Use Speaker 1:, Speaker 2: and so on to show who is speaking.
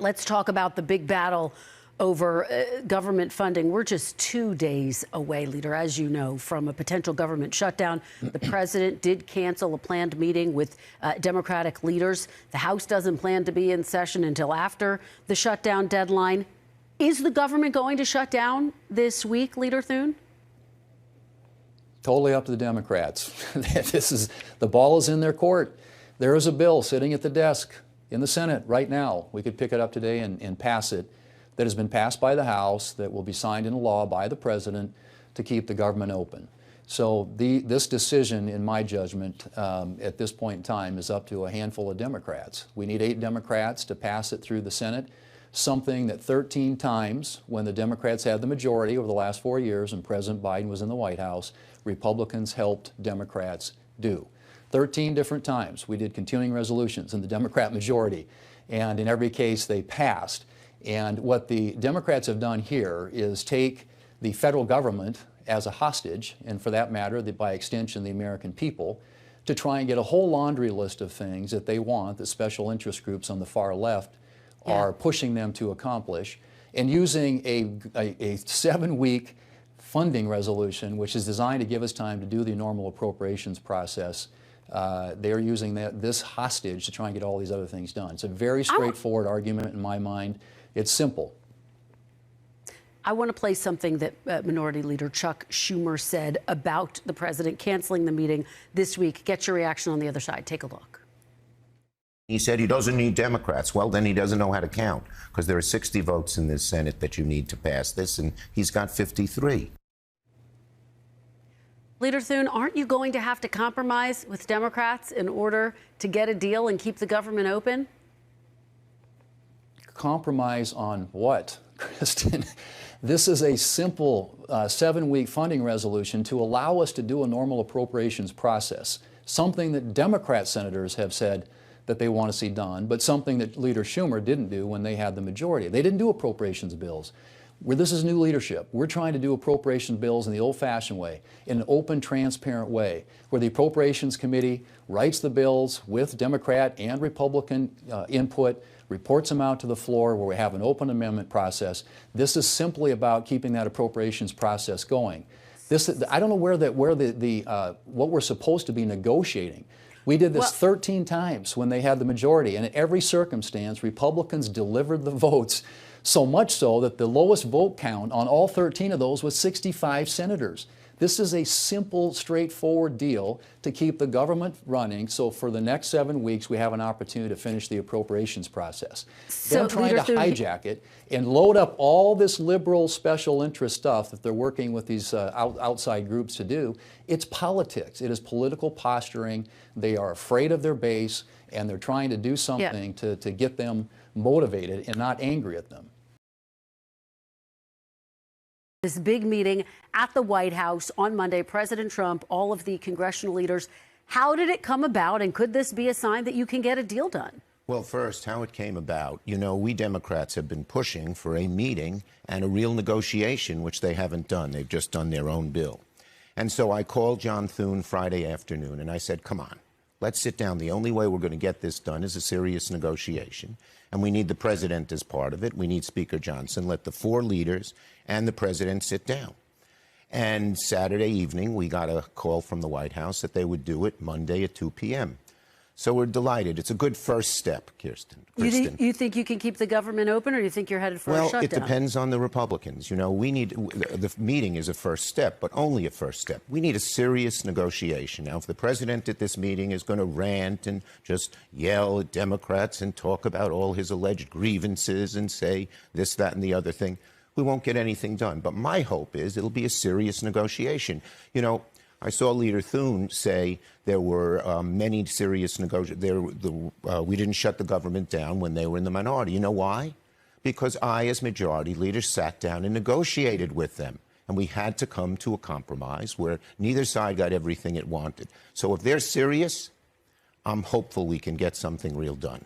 Speaker 1: Let's talk about the big battle over government funding. We're just 2 days away, Leader, as you know, from a potential government shutdown. The president did cancel a planned meeting with Democratic leaders. The House doesn't plan to be in session until after the shutdown deadline. Is the government going to shut down this week, Leader Thune?
Speaker 2: Totally up to the Democrats. The ball is in their court. There is a bill sitting at the desk in the Senate right now. We could pick it up today and pass it. That has been passed by the House, that will be signed into law by the president to keep the government open. So this decision, in my judgment, at this point in time, is up to a handful of Democrats. We need 8 Democrats to pass it through the Senate, something that 13 times, when the Democrats had the majority over the last 4 years and President Biden was in the White House, Republicans helped Democrats do. 13 different times we did continuing resolutions in the Democrat majority, and in every case they passed. And what the Democrats have done here is take the federal government as a hostage, and for that matter, by extension, the American people, to try and get a whole laundry list of things that they want, that special interest groups on the far left are pushing them to accomplish, and using a 7-week funding resolution, which is designed to give us time to do the normal appropriations process. They're using this hostage to try and get all these other things done. It's a very straightforward argument in my mind. It's simple.
Speaker 1: I want to play something that Minority Leader Chuck Schumer said about the president canceling the meeting this week. Get your reaction on the other side. Take a look.
Speaker 3: He said he doesn't need Democrats. Well, then he doesn't know how to count, because there are 60 votes in this Senate that you need to pass this, and he's got 53.
Speaker 1: Leader Thune, aren't you going to have to compromise with Democrats in order to get a deal and keep the government open?
Speaker 2: Compromise on what, Kristen? This is a simple 7-week funding resolution to allow us to do a normal appropriations process, something that Democrat senators have said that they want to see done, but something that Leader Schumer didn't do when they had the majority. They didn't do appropriations bills. This is new leadership. We're trying to do appropriation bills in the old-fashioned way, in an open, transparent way, where the Appropriations Committee writes the bills with Democrat and Republican input, reports them out to the floor, where we have an open amendment process. This is simply about keeping that appropriations process going. I don't know what we're supposed to be negotiating. We did this 13 times when they had the majority, and in every circumstance, Republicans delivered the votes. So much so that the lowest vote count on all 13 of those was 65 senators. This is a simple, straightforward deal to keep the government running, so for the next 7 weeks we have an opportunity to finish the appropriations process. They're trying to hijack it and load up all this liberal special interest stuff that they're working with these outside groups to do. It's politics. It is political posturing. They are afraid of their base, and they're trying to do something to get them motivated and not angry at them.
Speaker 1: This big meeting at the White House on Monday, President Trump, all of the congressional leaders. How did it come about, and could this be a sign that you can get a deal done?
Speaker 3: Well, first, how it came about. You know, we Democrats have been pushing for a meeting and a real negotiation, which they haven't done. They've just done their own bill. And so I called John Thune Friday afternoon, and I said, come on, let's sit down. The only way we're going to get this done is a serious negotiation. And we need the president as part of it. We need Speaker Johnson. Let the 4 leaders and the president sit down. And Saturday evening, we got a call from the White House that they would do it Monday at 2 p.m. So we're delighted. It's a good first step, Kristen.
Speaker 1: You think you can keep the government open, or do you think you're headed for a shutdown?
Speaker 3: Well, it depends on the Republicans. You know, the meeting is a first step, but only a first step. We need a serious negotiation. Now, if the president at this meeting is going to rant and just yell at Democrats and talk about all his alleged grievances and say this, that, and the other thing, we won't get anything done. But my hope is it'll be a serious negotiation. You know, I saw Leader Thune say there were many serious negotiations. We didn't shut the government down when they were in the minority. You know why? Because I, as majority leader, sat down and negotiated with them. And we had to come to a compromise where neither side got everything it wanted. So if they're serious, I'm hopeful we can get something real done.